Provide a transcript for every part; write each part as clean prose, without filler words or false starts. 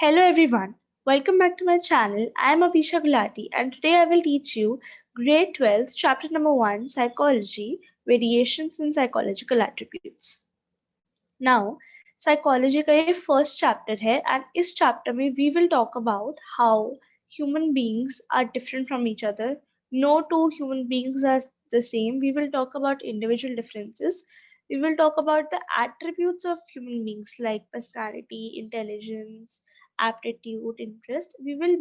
Hello everyone, welcome back to my channel. I am Abhishagulati and today I will teach you grade 12 chapter number 1 psychology variations in psychological attributes. Now psychology का ये first chapter है and इस chapter में we will talk about how human beings are different from each other. No two human beings are the same. We will talk about individual differences. We will talk about the attributes of human beings like personality, intelligence, aptitude, interest. We will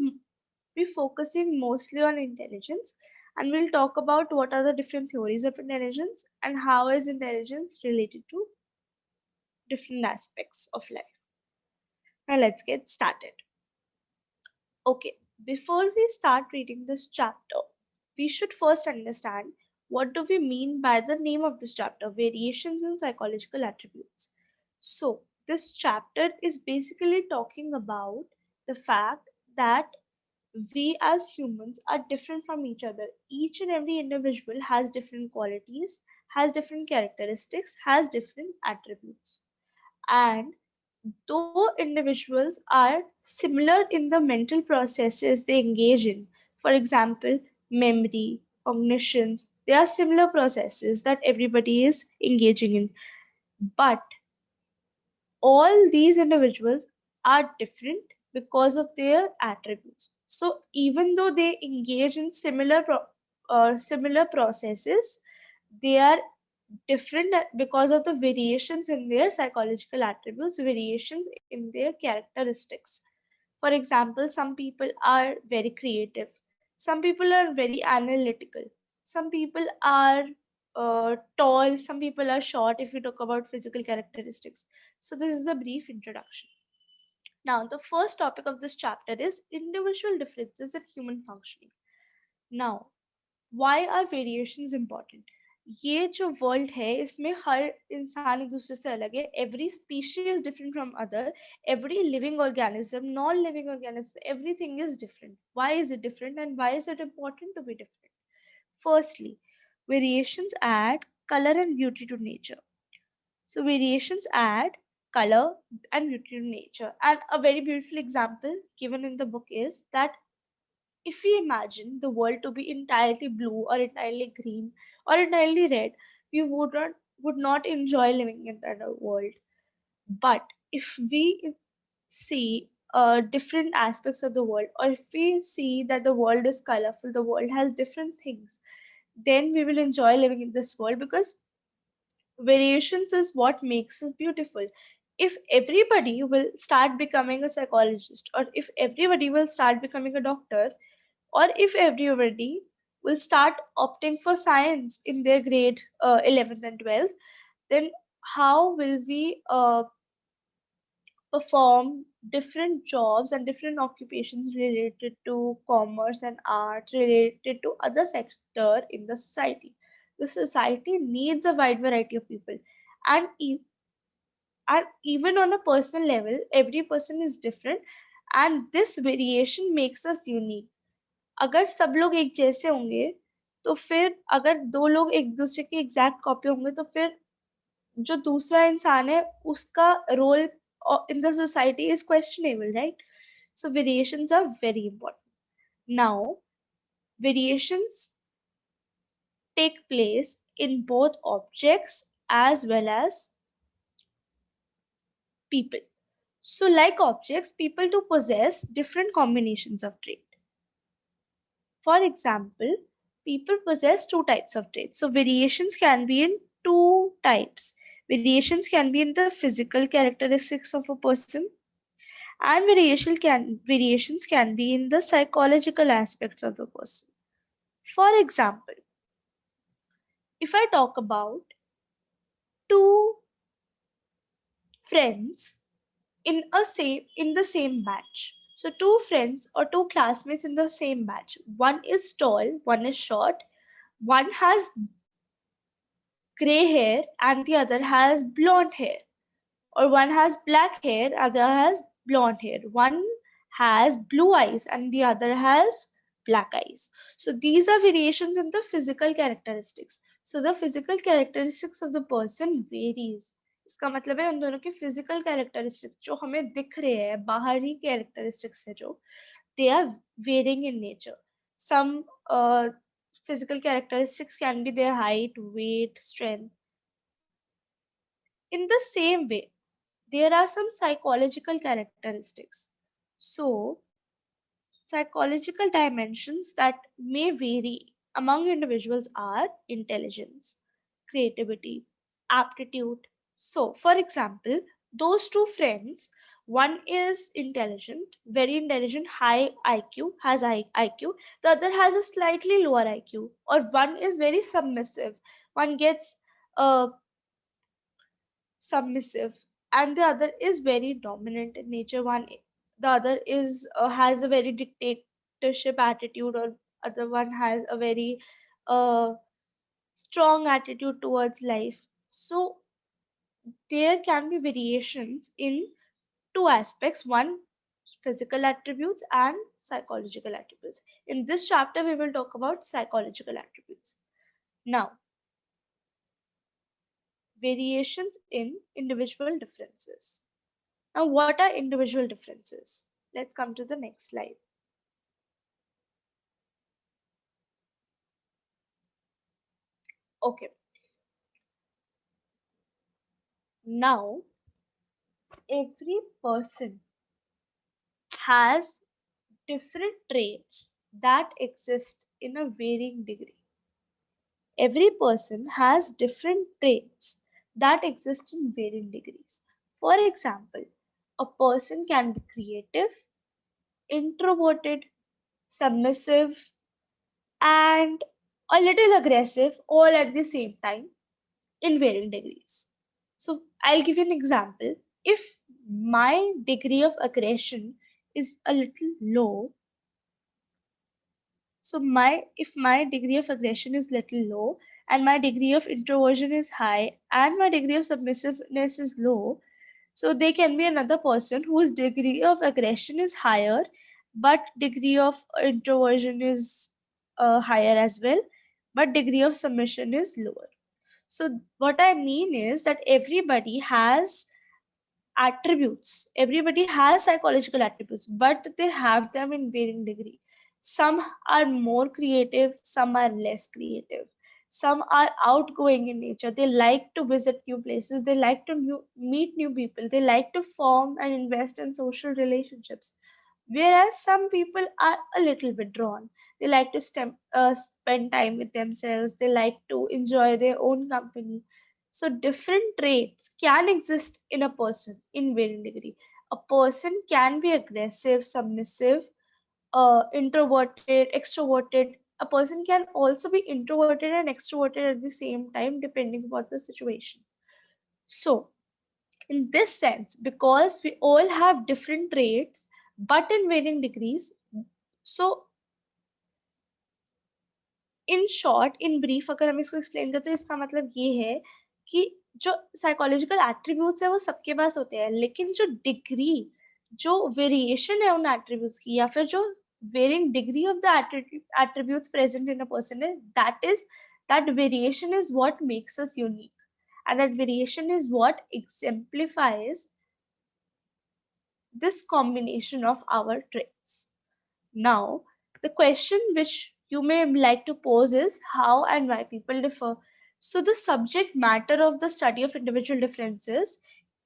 be focusing mostly on intelligence and we'll talk about what are the different theories of intelligence and how is intelligence related to different aspects of life. Now let's get started. Okay, before we start reading this chapter, we should first understand what do we mean by the name of this chapter, variations in psychological attributes. So this chapter is basically talking about the fact that we as humans are different from each other. Each and every individual has different qualities, has different characteristics, has different attributes. And though individuals are similar in the mental processes they engage in, for example, memory, cognitions, they are similar processes that everybody is engaging in. But all these individuals are different because of their attributes. So even though they engage in similar processes, they are different because of the variations in their psychological attributes, variations in their characteristics. For example, some people are very creative, some people are very analytical, some people are tall, some people are short if we talk about physical characteristics. So this is a brief introduction. Now the first topic of this chapter is individual differences in human functioning. Now why are variations important? ये जो world है इसमें हर इंसान एक दूसरे से अलग है. Every species is different from other. Every living organism, non living organism, everything is different. Why is it different and why is it important to be different? Firstly, variations add color and beauty to nature. So variations add color and beauty to nature. And a very beautiful example given in the book is that if we imagine the world to be entirely blue or entirely green or entirely red, we would not enjoy living in that world. But if we see different aspects of the world, or if we see that the world is colorful, the world has different things, then we will enjoy living in this world because variations is what makes us beautiful. If everybody will start becoming a psychologist, or if everybody will start becoming a doctor, or if everybody will start opting for science in their grade 11th and 12th, then how will we perform different jobs and different occupations related to commerce and art, related to other sector in the society? The society needs a wide variety of people, and and even on a personal level, every person is different, and this variation makes us unique. अगर सब लोग एक जैसे होंगे तो फिर अगर दो लोग एक दूसरे की एग्जैक्ट कॉपी होंगे तो फिर जो दूसरा इंसान है उसका role in the society is questionable, right? So variations are very important. Now variations take place in both objects as well as people. So like objects, people do possess different combinations of traits. For example, people possess two types of traits. So variations can be in two types. Variations can be in the physical characteristics of a person, and variations can be in the psychological aspects of the person. For example, if I talk about two friends in the same batch. So two friends or two classmates in the same batch. One is tall, one is short, one has gray hair and the other has blonde hair, or one has black hair, other has blonde hair. One has blue eyes and the other has black eyes. So these are variations in the physical characteristics. So the physical characteristics of the person varies. इसका मतलब है उन दोनों के physical characteristics जो हमें दिख रहे हैं, बाहरी कैरेक्टरिस्टिक्स है जो, they are varying in nature. Some physical characteristics can be their height, weight, strength. In the same way, there are some psychological characteristics. So, psychological dimensions that may vary among individuals are intelligence, creativity, aptitude. So, for example, those two friends, one is intelligent, very intelligent, high IQ, has high IQ, the other has a slightly lower IQ, or one is very submissive, one gets submissive, and the other is very dominant in nature, one the other is has a very dictatorship attitude, or other one has a very uh, strong attitude towards life. So there can be variations in two aspects, one physical attributes and psychological attributes. In this chapter we will talk about psychological attributes. Now, variations in individual differences. Now, what are individual differences? Let's come to the next slide. Okay. Now, every person has different traits that exist in a varying degree. Every person has different traits that exist in varying degrees. For example, a person can be creative, introverted, submissive, and a little aggressive all at the same time in varying degrees. So I'll give you an example. If my degree of aggression is a little low, so if my degree of aggression is little low and my degree of introversion is high and my degree of submissiveness is low, so there can be another person whose degree of aggression is higher but degree of introversion is higher as well, but degree of submission is lower. So what I mean is that everybody has attributes. Everybody has psychological attributes, but they have them in varying degree. Some are more creative, some are less creative. Some are outgoing in nature. They like to visit new places. They like to meet new people. They like to form and invest in social relationships. Whereas some people are a little withdrawn. They like to spend time with themselves. They like to enjoy their own company. So different traits can exist in a person in varying degree. A person can be aggressive, submissive, introverted, extroverted. A person can also be introverted and extroverted at the same time, depending upon the situation. So, in this sense, because we all have different traits, but in varying degrees, so in short in brief अगर हम इसको explain करें तो इसका मतलब ये है कि जो साइकोलॉजिकल एट्रीब्यूट्स है वो सबके पास होते हैं, लेकिन जो डिग्री, जो वेरिएशन है उन एट्रीब्यूट्स की, या फिर जो varying degree of the attributes present in a person है, that variation is what makes us unique, and that variation is what exemplifies this combination of our traits. Now, the question which you may like to pose is how and why people differ. So, the subject matter of the study of individual differences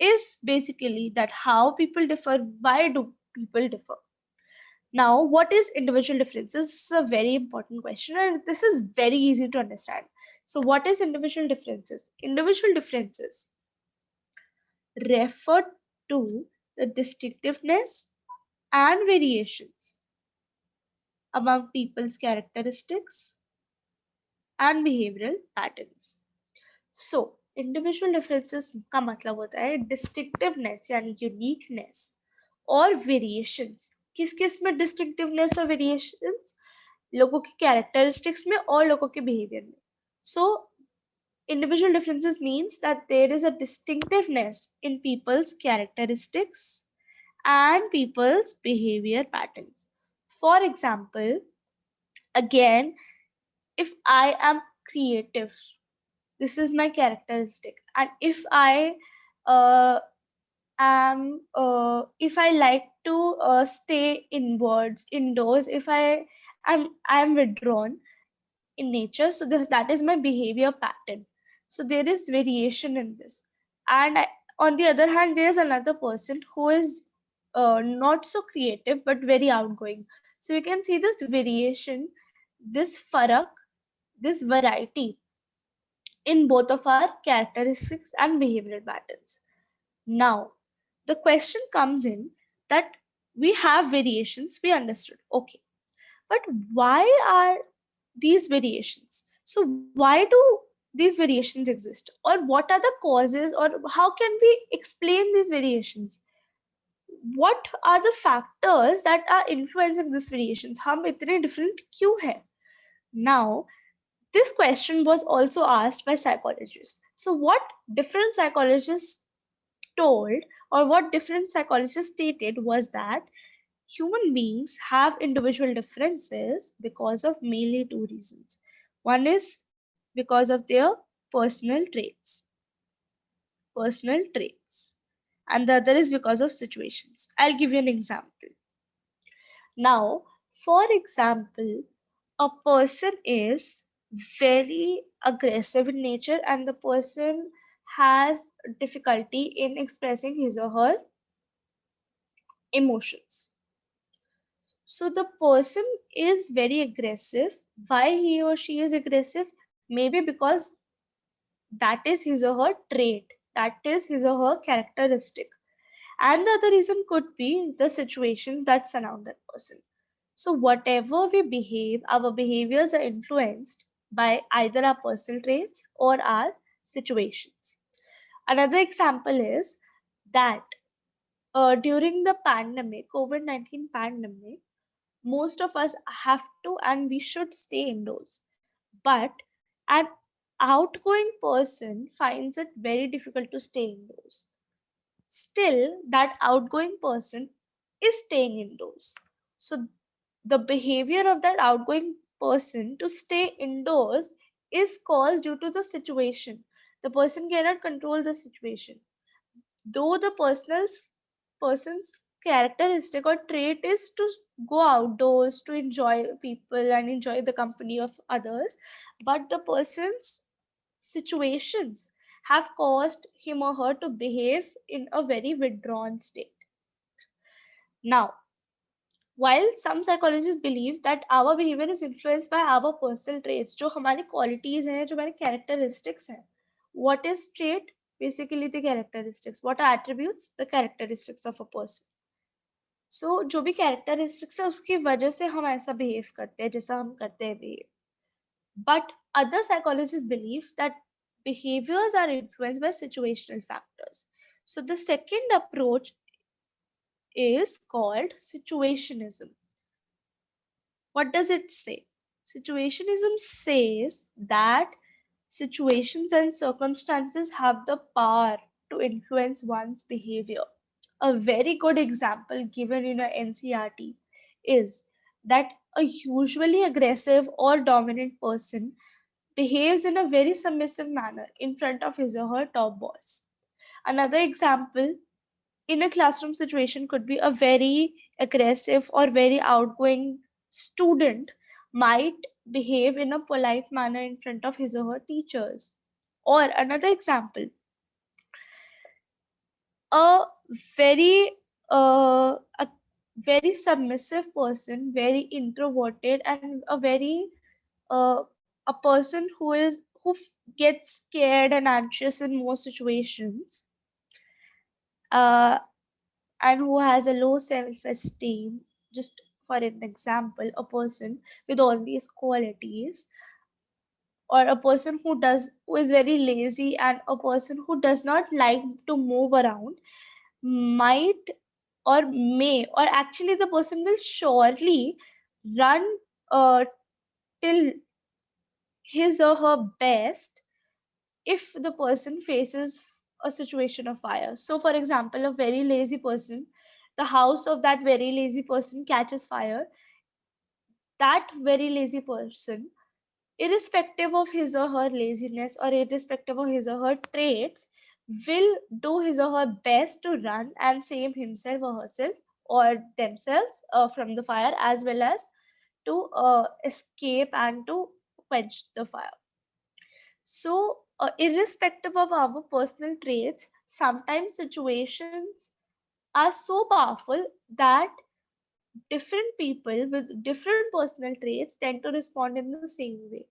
is basically that how people differ, why do people differ. Now, what is individual differences? This is a very important question and this is very easy to understand. So, what is individual differences? Individual differences refer to the distinctiveness and variations among people's characteristics and behavioral patterns. So, individual differences का मतलब होता है distinctiveness यानी uniqueness और variations. किस किस में distinctiveness और variations? लोगों की characteristics में और लोगों के behavior में. So, individual differences means that there is a distinctiveness in people's characteristics and people's behavior patterns. For example, again, if I am creative, this is my characteristic, and if I uh, if I like to stay indoors, if I'm withdrawn in nature, so that is my behavior pattern. So there is variation in this. And on the other hand, there is another person who is not so creative but very outgoing. So you can see this variation, this farak, this variety in both of our characteristics and behavioral patterns. Now, the question comes in that we have variations, we understood. Okay. But why are these variations? So, why do these variations exist? Or what are the causes, or how can we explain these variations? What are the factors that are influencing these variations? हम इतने different क्यों हैं? Now, this question was also asked by psychologists. So, what different psychologists told, or what different psychologists stated, was that human beings have individual differences because of mainly two reasons. One is because of their personal traits, personal traits, and the other is because of situations. I'll give you an example. Now, for example, a person is very aggressive in nature and the person has difficulty in expressing his or her emotions. So the person is very aggressive. Why he or she is aggressive? Maybe because that is his or her trait, that is his or her characteristic. And the other reason could be the situations that surround that person. So whatever we behave, our behaviors are influenced by either our personal traits or our situations. Another example is that during the pandemic, COVID-19 pandemic, most of us have to and we should stay indoors. But an outgoing person finds it very difficult to stay indoors. Still, that outgoing person is staying indoors. So, the behavior of that outgoing person to stay indoors is caused due to the situation. The person cannot control the situation. Though the person's characteristic or trait is to go outdoors to enjoy people and enjoy the company of others, but the person's situations have caused him or her to behave in a very withdrawn state. Now, while some psychologists believe that our behavior is influenced by our personal traits, जो हमारी qualities हैं, जो हमारी characteristics हैं, what is trait? Basically the characteristics. What are attributes? The characteristics of a person. So जो भी characteristics है उसकी वजह से हम ऐसा behave करते हैं जैसा हम करते हैं behave. But other psychologists believe that behaviors are influenced by situational factors. So the second approach is called situationism. What does it say? Situationism says that situations and circumstances have the power to influence one's behavior. A very good example given in a NCRT is that a usually aggressive or dominant person behaves in a very submissive manner in front of his or her top boss. Another example in a classroom situation could be a very aggressive or very outgoing student might behave in a polite manner in front of his or her teachers. Or another example, a very a very submissive person, very introverted, and a person gets scared and anxious in most situations, uh, and who has a low self-esteem. Just for an example, a person with all these qualities, or a person who is very lazy, and a person who does not like to move around, might or may, or actually the person will surely run till his or her best if the person faces a situation of fire. So for example, a very lazy person, the house of that very lazy person catches fire, that very lazy person, irrespective of his or her laziness or irrespective of his or her traits, will do his or her best to run and save himself or herself or themselves from the fire, as well as to escape and to quench the fire. So, irrespective of our personal traits, sometimes situations are so powerful that different people with different personal traits tend to respond in the same way.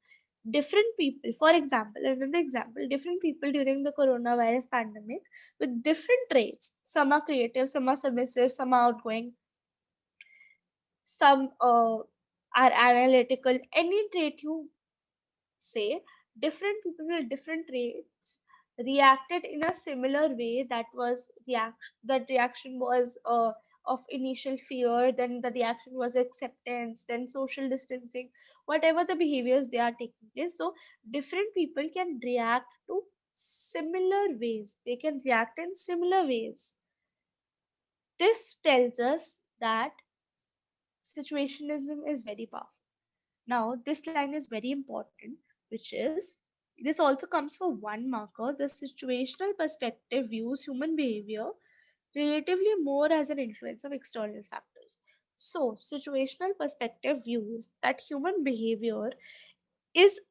Different people, for example, another example, different people during the coronavirus pandemic with different traits. Some are creative, some are submissive, some are outgoing, some are analytical. Any trait you say, different people with different traits reacted in a similar way. That reaction was of initial fear, then the reaction was acceptance, then social distancing, whatever the behaviors they are taking place. So different people can react to similar ways, they can react in similar ways. This tells us that situationism is very powerful. Now, this line is very important, which is this also comes for one marker. The situational perspective views human behavior relatively more as an influence of external factors. So, situational perspective views that human behavior is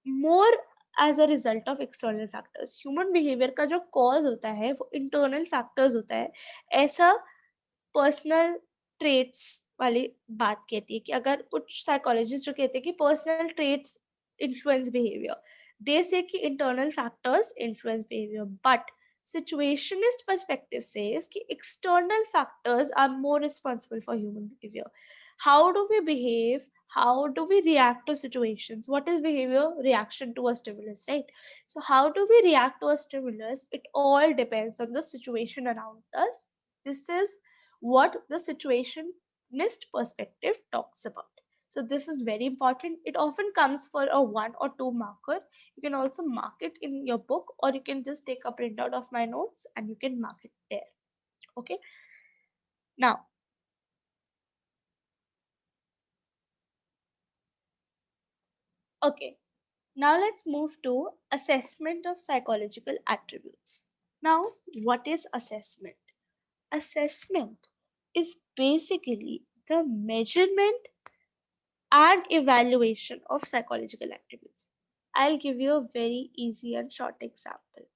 more as a result of external factors. Human behavior का जो cause होता है वो internal factors होता है. ऐसा personal traits वाली बात कहती है कि अगर कुछ साइकोलॉजिस्ट जो कहते हैं कि पर्सनल ट्रेट्स इन्फ्लुएंस बिहेवियर, दे से कि internal factors influence behaviour, but situationist perspective says कि external factors are more responsible for human behavior. How do we behave? How do we react to situations? What is behavior? Reaction to a stimulus, right? So how do we react to a stimulus? It all depends on the situation around us. This is what the situationist perspective talks about. So this is very important. It often comes for a 1 or 2 marker. You can also mark it in your book, or you can just take a printout of my notes and you can mark it there. Okay. Now, okay. Now let's move to assessment of psychological attributes. Now, what is assessment? Assessment is basically the measurement and evaluation of psychological attributes. I'll give you a very easy and short example.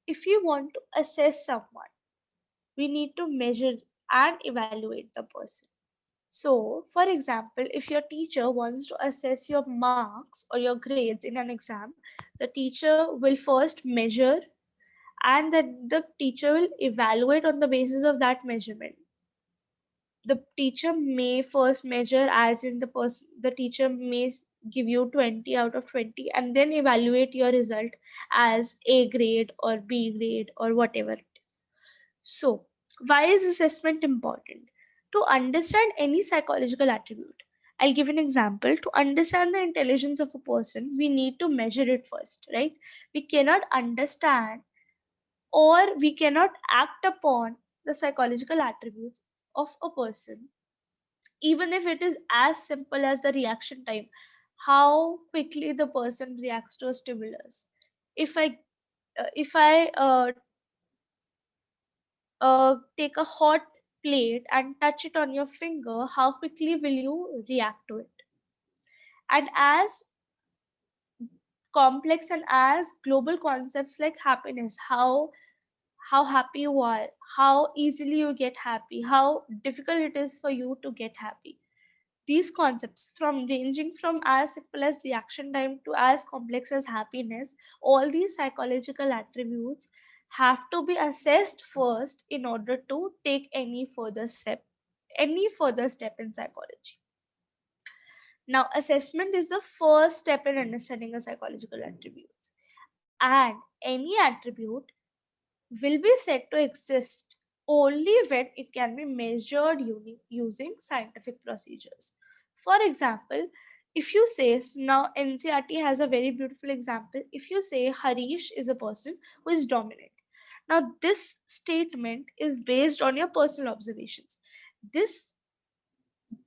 If you want to assess someone, we need to measure and evaluate the person. So, for example, if your teacher wants to assess your marks or your grades in an exam, the teacher will first measure and then the teacher will evaluate on the basis of that measurement. The teacher may first measure, as in the teacher may give you 20 out of 20 and then evaluate your result as A grade or B grade or whatever it is. So why is assessment important? To understand any psychological attribute, I'll give an example. To understand the intelligence of a person, we need to measure it first, right? We cannot understand or we cannot act upon the psychological attributes of a person, even if it is as simple as the reaction time, how quickly the person reacts to a stimulus. If I take a hot plate and touch it on your finger, how quickly will you react to it? And as complex and as global concepts like happiness, how happy you are, how easily you get happy, how difficult it is for you to get happy. These concepts, from ranging from as simple as reaction time to as complex as happiness, all these psychological attributes have to be assessed first in order to take any further step in psychology. Now, assessment is the first step in understanding a psychological attributes. And any attribute will be said to exist only when it can be measured using scientific procedures. For example, if you say, now NCRT has a very beautiful example, if you say Harish is a person who is dominant. Now, this statement is based on your personal observations. This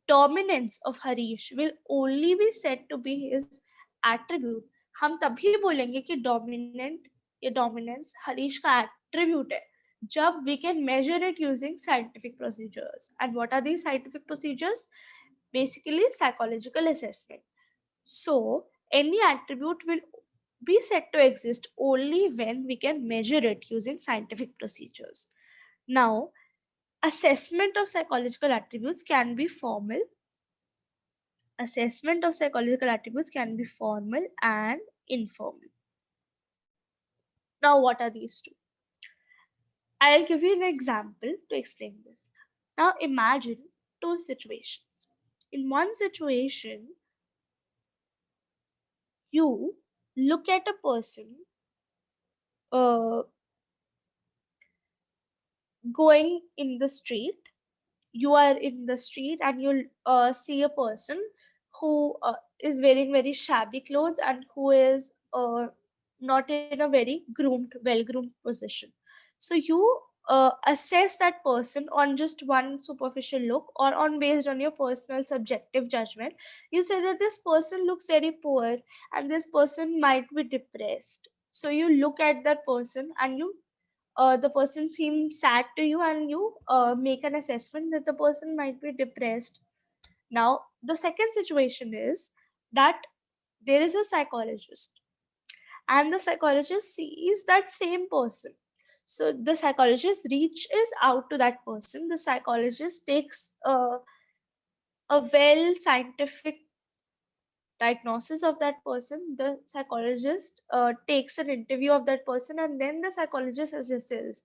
dominance of Harish will only be said to be his attribute. हम तभी बोलेंगे कि dominant ये dominance Harish का attribute है जब we can measure it using scientific procedures. And what are these scientific procedures? Basically psychological assessment. So any attribute will be said to exist only when we can measure it using scientific procedures. Now, assessment of psychological attributes can be formal. Assessment of psychological attributes can be formal and informal. Now, what are these two? I'll give you an example to explain this. Now, imagine two situations. In one situation, you look at a person uh, going in the street. You are in the street and you'll see a person who is wearing very shabby clothes and who is not in a very well-groomed position. So you assess that person on just one superficial look or on based on your personal subjective judgment. You say that this person looks very poor and this person might be depressed. So you look at that person and the person seems sad to you and you make an assessment that the person might be depressed. Now, the second situation is that there is a psychologist and the psychologist sees that same person. So the psychologist reaches out to that person. The psychologist takes a well scientific diagnosis of that person. The psychologist takes an interview of that person and then the psychologist assesses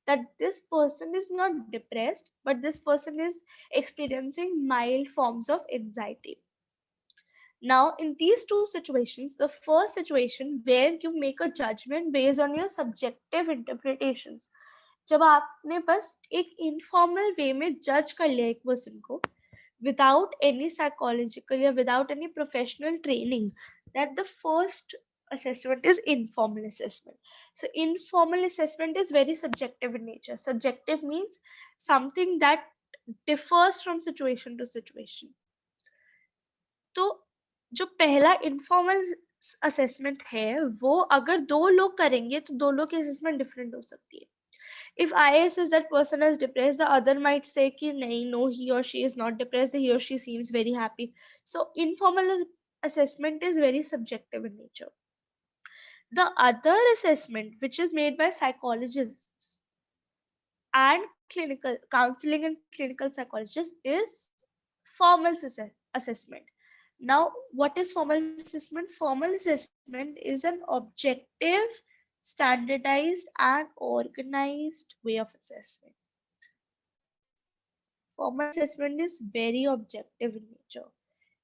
that this person is not depressed but this person is experiencing mild forms of anxiety. Now in these two situations, the first situation where you make a judgment based on your subjective interpretations, जब आपने बस एक informal way में judge कर लिया एक person को without any psychological or without any professional training, that the first assessment is informal assessment. So informal assessment is very subjective in nature. Subjective means something that differs from situation to situation. तो जो पहला informal assessment है वो अगर दो लोग करेंगे तो दो लोग की assessment different हो सकती है. If I says that person is depressed, the other might say ki nahi, no, he or she is not depressed, he or she seems very happy. So informal assessment is very subjective in nature. The other assessment, which is made by psychologists and clinical counseling and clinical psychologists, is formal assessment. Now, what is formal assessment? Formal assessment is an objective, standardized and organized way of assessment. Formal assessment is very objective in nature.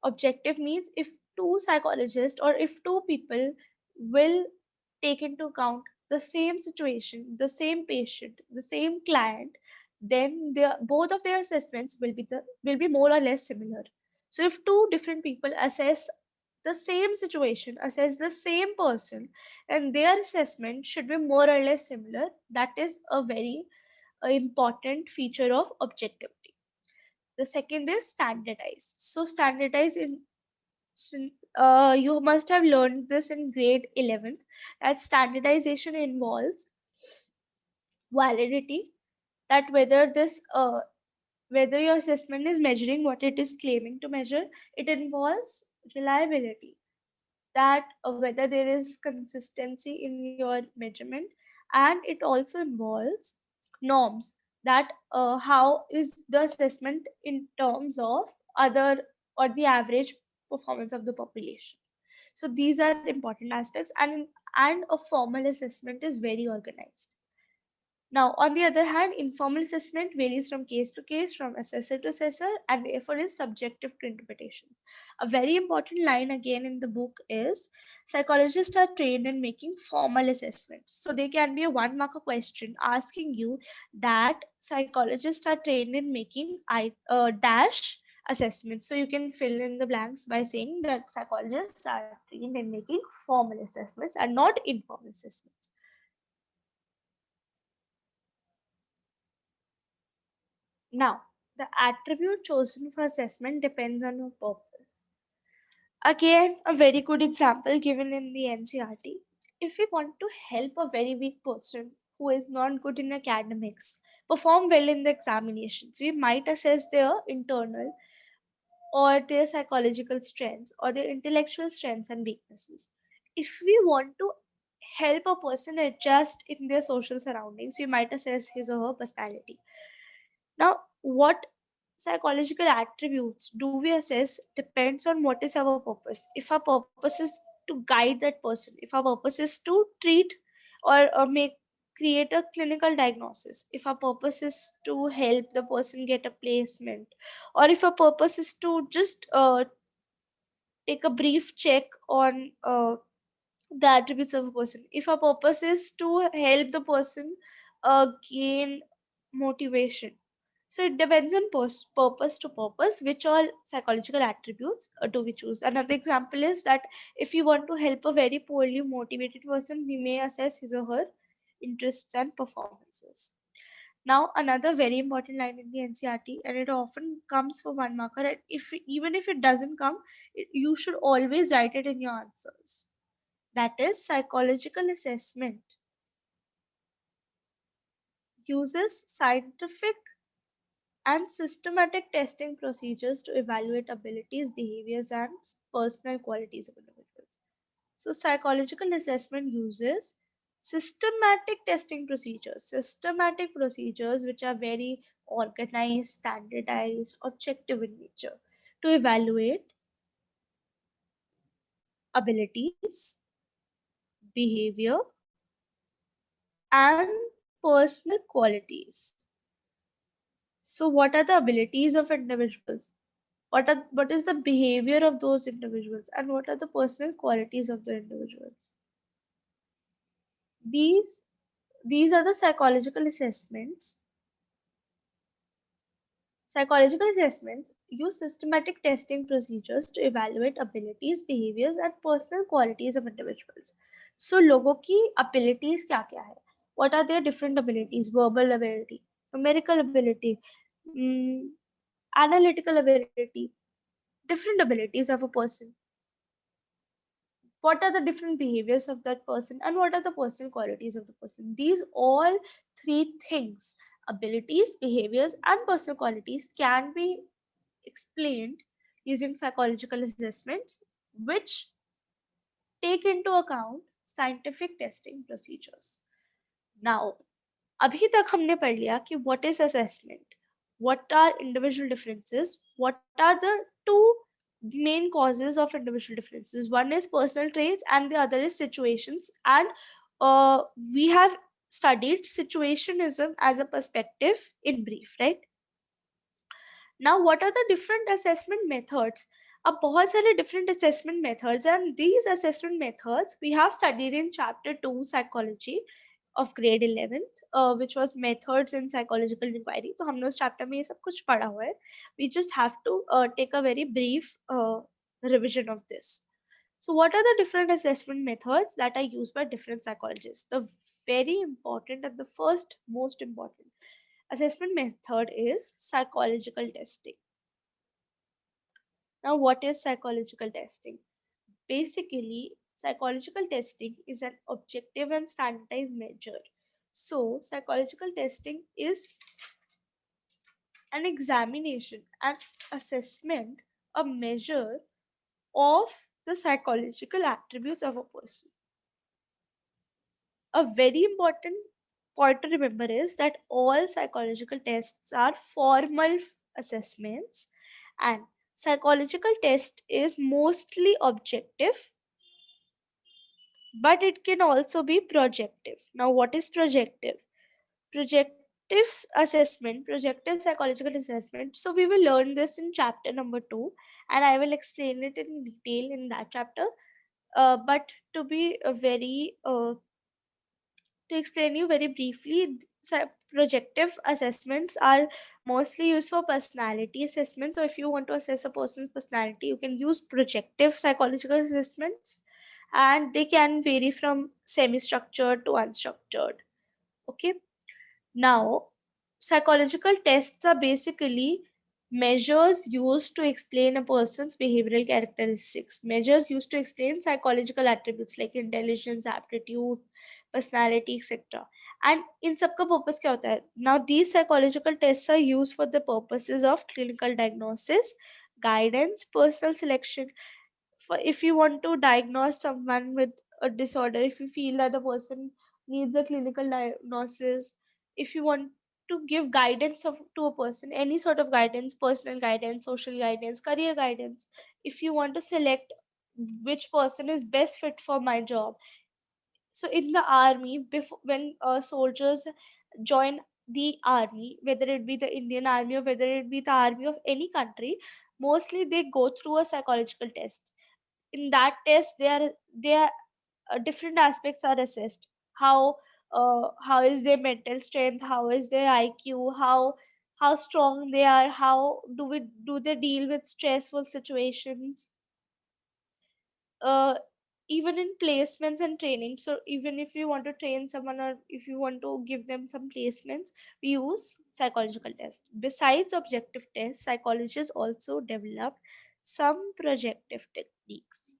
Objective means if two psychologists or if two people will take into account the same situation, the same patient, the same client, then both of their assessments will be more or less similar. So if two different people assess the same situation, assess the same person, and their assessment should be more or less similar, that is a very important feature of objectivity. The second is standardized. So standardized you must have learned this in grade 11th, that standardization involves validity, that whether your assessment is measuring what it is claiming to measure. It involves reliability, that whether there is consistency in your measurement, and it also involves norms, that how is the assessment in terms of other or the average performance of the population. So these are important aspects, and a formal assessment is very organized. Now, on the other hand, informal assessment varies from case to case, from assessor to assessor, and therefore is subjective to interpretation. A very important line again in the book is psychologists are trained in making formal assessments. So there can be a one-marker question asking you that psychologists are trained in making dash assessments. So you can fill in the blanks by saying that psychologists are trained in making formal assessments and not informal assessments. Now, the attribute chosen for assessment depends on your purpose. Again, a very good example given in the NCERT. if we want to help a very weak person who is not good in academics perform well in the examinations, we might assess their internal or their psychological strengths or their intellectual strengths and weaknesses. If we want to help a person adjust in their social surroundings, we might assess his or her personality. Now, what psychological attributes do we assess depends on what is our purpose. If our purpose is to guide that person, if our purpose is to treat or make create a clinical diagnosis, if our purpose is to help the person get a placement, or if our purpose is to just take a brief check on the attributes of a person, if our purpose is to help the person gain motivation, so it depends on purpose to purpose which all psychological attributes do we choose. Another example is that if you want to help a very poorly motivated person, we may assess his or her interests and performances. Now, another very important line in the NCRT, and it often comes for one marker, and if even if it doesn't come, you should always write it in your answers. That is, psychological assessment uses scientific and systematic testing procedures to evaluate abilities, behaviors, and personal qualities of individuals. So, psychological assessment uses systematic procedures which are very organized, standardized, objective in nature to evaluate abilities, behavior, and personal qualities. So, what are the abilities of individuals? What is the behavior of those individuals, and what are the personal qualities of the individuals? These these are the psychological assessments. Psychological assessments use systematic testing procedures to evaluate abilities, behaviors, and personal qualities of individuals. So, लोगों की abilities क्या क्या है? What are their different abilities? Verbal ability, numerical ability, mm, analytical ability, different abilities of a person. What are the different behaviors of that person, and what are the personal qualities of the person? These all three things, abilities, behaviors, and personal qualities, can be explained using psychological assessments which take into account scientific testing procedures. Now, अभी तक हमने पढ़ लिया कि what is assessment, what are individual differences, what are the two main causes of individual differences. One is personal traits and the other is situations, and we have studied situationism as a perspective in brief, right? Now, what are the different assessment methods? अब बहुत सारे different assessment methods, and these assessment methods we have studied in chapter 2 psychology of grade 11th, which was methods in psychological inquiry. तो हमने उस chapter में ये सब कुछ पढ़ा हुआ है. We just have to take a very brief revision of this. So, what are the different assessment methods that are used by different psychologists? The very important and the first most important assessment method is psychological testing. Now, what is psychological testing? Basically, psychological testing is an objective and standardized measure. So, psychological testing is an examination, an assessment, a measure of the psychological attributes of a person. A very important point to remember is that all psychological tests are formal assessments, and psychological test is mostly objective, but it can also be projective. Now, what is projective? Projective assessment, projective psychological assessment. So, we will learn this in chapter number 2, and I will explain it in detail in that chapter. But to be to explain you very briefly, projective assessments are mostly used for personality assessment. So if you want to assess a person's personality, you can use projective psychological assessments, and they can vary from semi-structured to unstructured. Okay. Now, psychological tests are basically measures used to explain a person's behavioral characteristics, measures used to explain psychological attributes like intelligence, aptitude, personality, etc. And in सबका purpose क्या होता है? Now these psychological tests are used for the purposes of clinical diagnosis, guidance, personal selection. For if you want to diagnose someone with a disorder, if you feel that the person needs a clinical diagnosis, if you want to give guidance to a person, any sort of guidance, personal guidance, social guidance, career guidance, if you want to select which person is best fit for my job. So in the army, before when soldiers join the army, whether it be the Indian army or whether it be the army of any country, mostly they go through a psychological test. In that test, they are different aspects are assessed. How is their mental strength, how is their IQ, how strong they are, how do they deal with stressful situations, uh, even in placements and training. So even if you want to train someone or if you want to give them some placements, we use psychological tests. Besides objective tests, psychologists also developed some projective techniques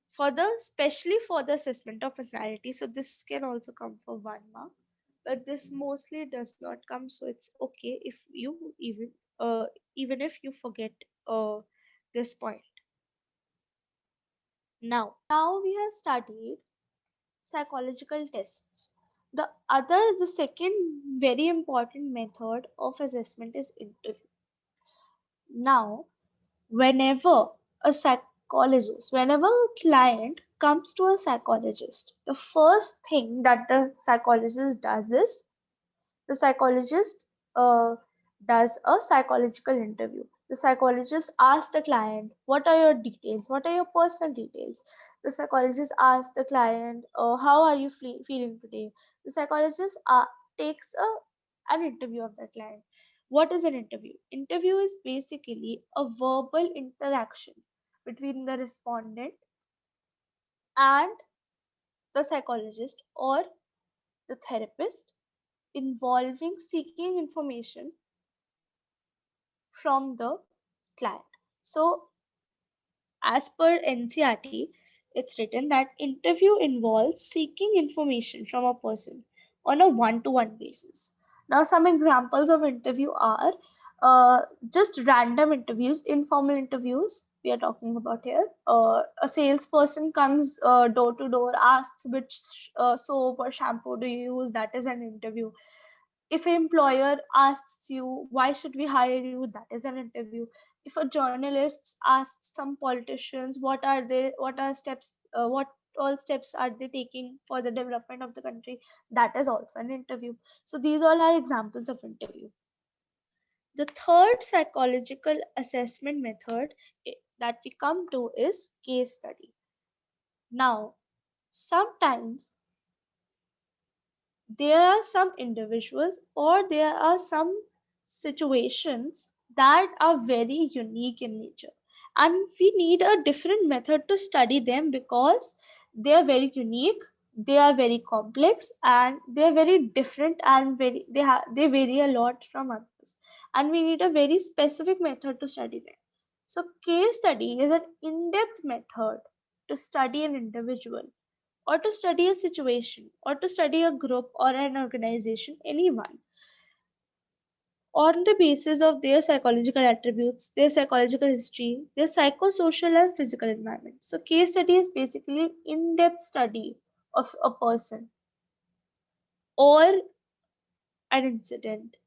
for the especially for the assessment of personality. So this can also come for 1 mark, but this mostly does not come, so it's okay if you even if you forget this point. Now we have studied psychological tests. The second very important method of assessment is interview. Now, whenever a client comes to a psychologist, the first thing that the psychologist does is the psychologist uh, does a psychological interview. The psychologist asks the client, what are your details? What are your personal details? The psychologist asks the client, how are you feeling today? The psychologist takes an interview of the client. What is an interview? Interview is basically a verbal interaction between the respondent and the psychologist or the therapist, involving seeking information from the client. So, as per NCRT, it's written that interview involves seeking information from a person on a one-to-one basis. Now, some examples of interview are just random interviews, informal interviews. We are talking about here. A salesperson comes door to door, asks which soap or shampoo do you use. That is an interview. If an employer asks you why should we hire you, that is an interview. If a journalist asks some politicians what all steps are they taking for the development of the country, that is also an interview. So these all are examples of interview. The third psychological assessment method that we come to is case study. Now, sometimes there are some individuals or there are some situations that are very unique in nature, and we need a different method to study them because they are very unique, they are very complex, and they are very different, and they vary a lot from others, and we need a very specific method to study them. So case study is an in-depth method to study an individual or to study a situation or to study a group or an organization, anyone, on the basis of their psychological attributes, their psychological history, their psychosocial and physical environment. So case study is basically in-depth study of a person or an incident,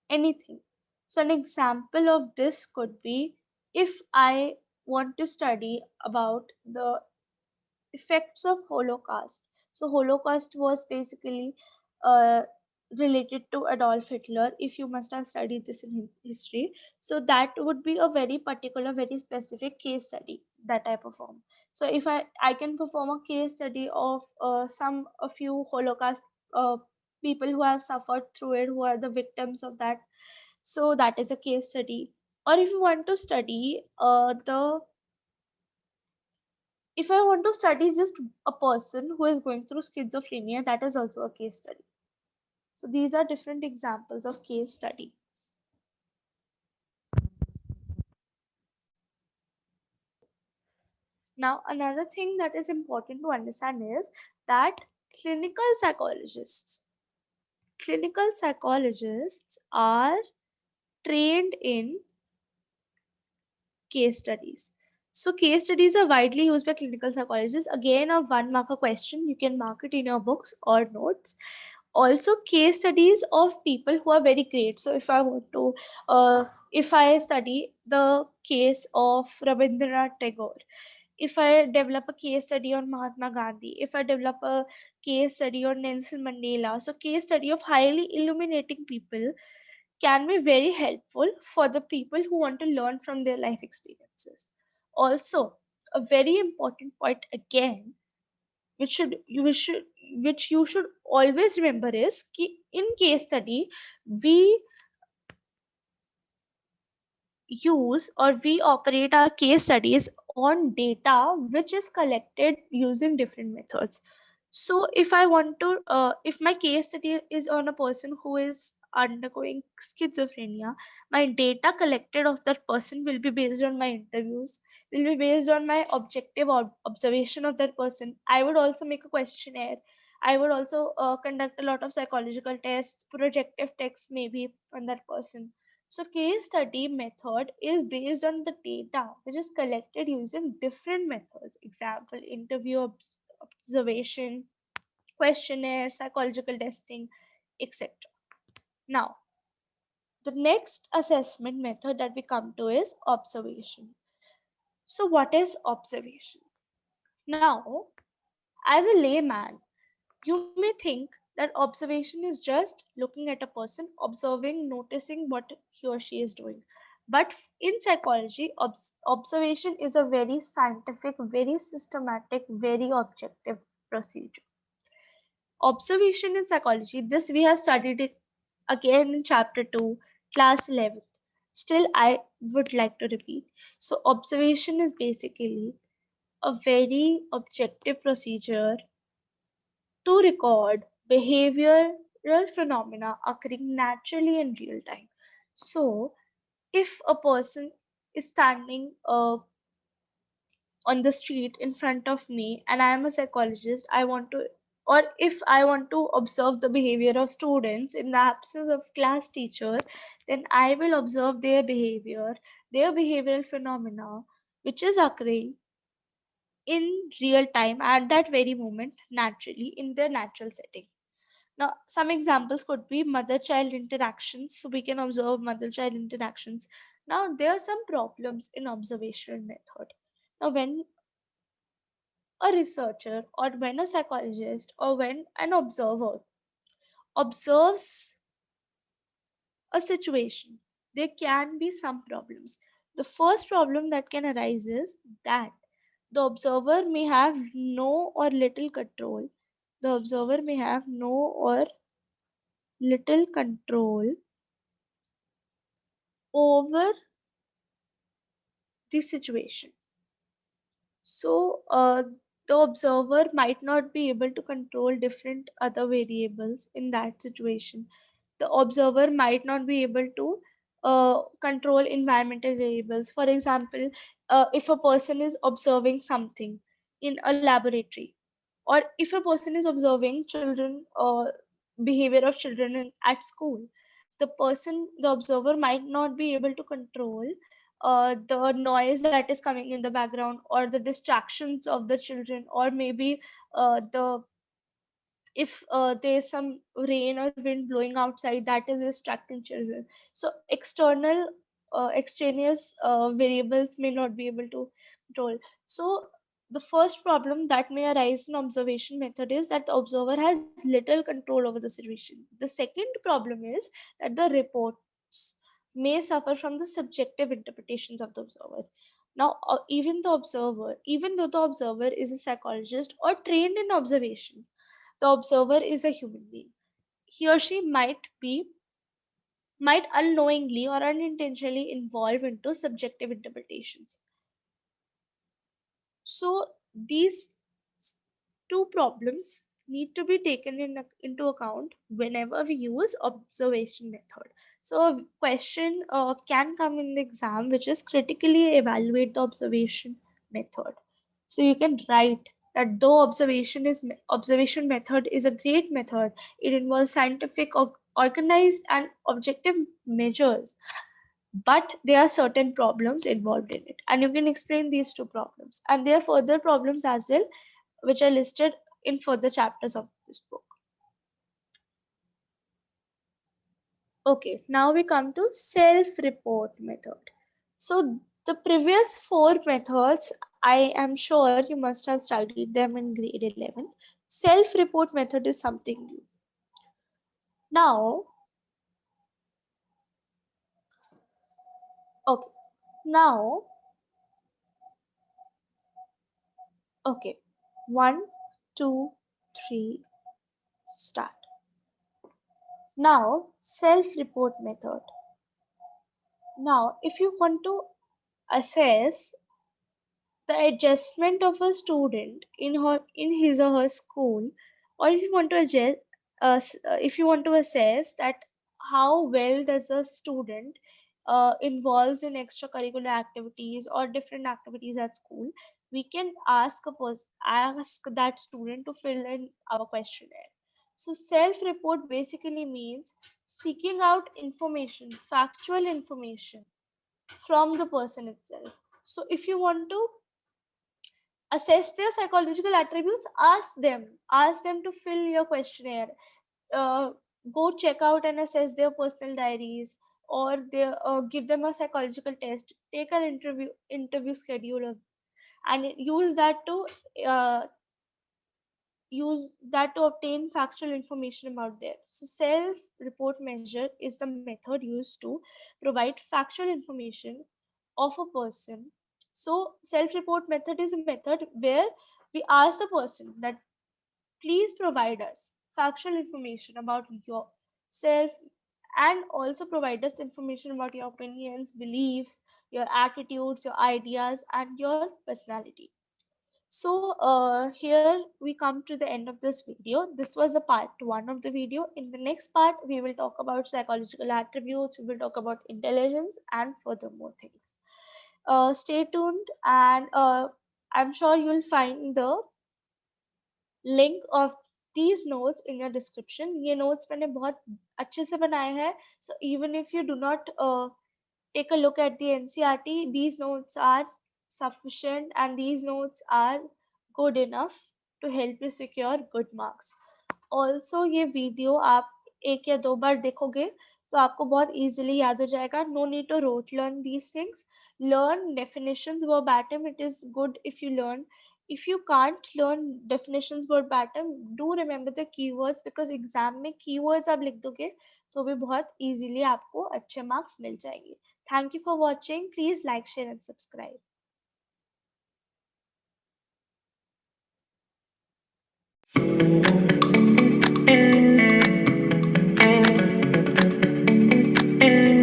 anything. So an example of this could be if I want to study about the effects of Holocaust. So Holocaust was basically uh, related to Adolf Hitler. If you must have studied this in history, so that would be a very particular, very specific case study that I perform. So if I can perform a case study of a few Holocaust people who have suffered through it, who are the victims of that. So that is a case study. Or if you want to study the if I want to study just a person who is going through schizophrenia, that is also a case study. So these are different examples of case studies. Now, another thing that is important to understand is that clinical psychologists clinical psychologists are trained in case studies. So case studies are widely used by clinical psychologists. Again, a one marker question, you can mark it in your books or notes. Also, case studies of people who are very great. So if I study the case of Rabindranath Tagore, if I develop a case study on Mahatma Gandhi, if I develop a case study on Nelson Mandela, so case study of highly illuminating people can be very helpful for the people who want to learn from their life experiences. Also, a very important point again, which you should always remember is कि in case study we use or we operate our case studies on data which is collected using different methods. So if my case study is on a person who is undergoing schizophrenia, my data collected of that person will be based on my interviews, will be based on my objective observation of that person. I would also make a questionnaire. I would also conduct a lot of psychological tests, projective tests maybe on that person. So case study method is based on the data which is collected using different methods. Example, interview, observation, questionnaire, psychological testing, etc. Now, the next assessment method that we come to is observation. So what is observation? Now, as a layman, you may think that observation is just looking at a person, observing, noticing what he or she is doing. But in psychology, observation is a very scientific, very systematic, very objective procedure. Observation in psychology, this we have studied it again in chapter 2, class 11. Still, I would like to repeat. So, observation is basically a very objective procedure to record behavioral phenomena occurring naturally in real time. So, if a person is standing on the street in front of me and I am a psychologist, or if I want to observe the behavior of students in the absence of class teacher, then I will observe their behavior, their behavioral phenomena, which is occurring in real time at that very moment naturally in their natural setting. Now, some examples could be mother-child interactions. So we can observe mother-child interactions. Now, there are some problems in observational method. Now, when a researcher or when a psychologist or when an observer observes a situation, there can be some problems. The first problem that can arise is that the observer may have no or little control. The observer may have no or little control over the situation. So, the observer might not be able to control different other variables in that situation. The observer might not be able to control environmental variables. For example, if a person is observing something in a laboratory, or if a person is observing children behavior of children at school, the observer might not be able to control the noise that is coming in the background or the distractions of the children, or maybe the if there's some rain or wind blowing outside that is distracting children. So extraneous variables may not be able to control. So the first problem that may arise in observation method is that the observer has little control over the situation. The second problem is that the reports may suffer from the subjective interpretations of the observer. Now, even though the observer is a psychologist or trained in observation, the observer is a human being. He or she might unknowingly or unintentionally involve into subjective interpretations. So these two problems need to be taken into account whenever we use observation method. So a question can come in the exam which is critically evaluate the observation method. So you can write that though observation method is a great method, it involves scientific, organized and objective measures, but there are certain problems involved in it, and you can explain these two problems, and there are further problems as well, which are listed in further chapters of this book. Okay, now we come to self-report method. So the previous four methods, I am sure you must have studied them in grade 11. Self-report method is something new. Now, okay, now, okay, one, two, three, start. Now, self-report method. Now, if you want to assess the adjustment of a student in his or her school, or if you want to adjust, if you want to assess that how well does a student involves in extracurricular activities or different activities at school, we can ask that student to fill in our questionnaire. So self report basically means seeking out information, factual information from the person itself. So if you want to assess their psychological attributes, ask them to fill your questionnaire. uh, Go check out and assess their personal diaries, or give them a psychological test, take an interview scheduler, and uh, use that to obtain factual information about them. So self report measure is the method used to provide factual information of a person. So self report method is a method where we ask the person that please provide us factual information about yourself, and also provide us information about your opinions, beliefs, your attitudes, your ideas, and your personality. So here we come to the end of this video. This was a part one of the video. In the next part, we will talk about psychological attributes, we will talk about intelligence and further more things. Stay tuned, and I'm sure you'll find the link of these notes in your description. ये notes मैंने बहुत अच्छे से बनाए हैं, so even if you do not take a look at the NCERT, these notes are sufficient and these notes are good enough to help you secure good marks. Also ये video आप एक या दो बार देखोगे तो आपको बहुत easily याद हो जाएगा. No need to rote learn these things. Learn definitions verbatim. It is good if you learn. If you can't learn definitions verbatim, do remember the keywords, because exam में keywords आप लिख दोगे तो भी बहुत easily आपको अच्छे marks मिल जाएंगे. Thank you for watching. Please like, share and subscribe.